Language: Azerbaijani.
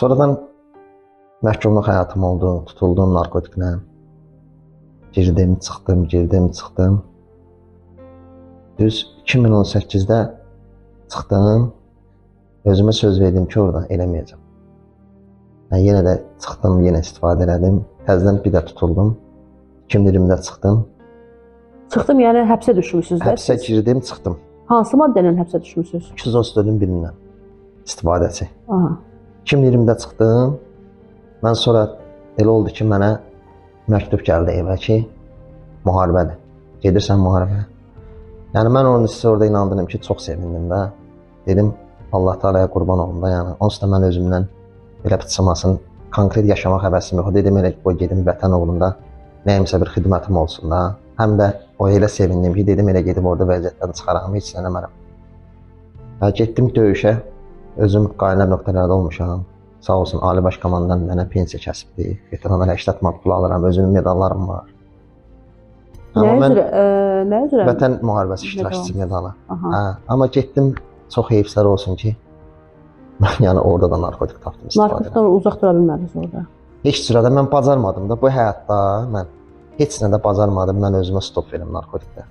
Sonradan məhkumluq həyatım oldu, tutuldum narkotiklə. Girdim, çıxdım. Düz 2018-də çıxdım. Özümə söz verdim ki, orada eləməyəcəm. Yenə də çıxdım, yenə istifadə elədim. Təzədən bir də tutuldum. 2020-də çıxdım. Çıxdım, yəni həbsə düşmüsünüz də Həbsə siz. girdim, çıxdım. Hansı maddələ həbsə düşmüsünüz? 234-ün birindən istifadəçi. Aha. 2020-də çıxdım. Mən sonra elə oldu ki, mənə məktub gəldi evə ki, müharibədir. Gedirsən müharibəyə. Yəni mən onu sizə orada inandırdım ki, çox sevindim də. Dedim, Allah Teala'ya qurban olum da, yəni. Onsuz da mən özümdən belə pıçılmasın, konkret yaşamaq həvəsim yox. Dedim, elə qoy gedim vətən uğrunda nəyimsə bir xidmətim olsun da. Həm də o elə sevindim ki, dedim, elə gedib orada vəziyyətdən çıxaram, heç sənəmərəm. Getdim döyüşə, özüm qaynar nöqtələrdə olmuşam. Sağ olsun, Ali Baş Komandan mənə pensiya kəsibdir. Veteranlara 80 manat pul alıram, özümün medallarım var. Nə üzrə? Vətən müharibəsi iştirakçısı medalı. Aha. Amma getdim, çox heyfsər olsun ki, mən yəni orada da narkotik tapdım istifadə. Narkotikdən uzaq dura bilmədiniz orada. Heç sırada mən bacarmadım da, bu həyatda mən heç nə də bacarmadım, mən özümə stop verim narkotikdə.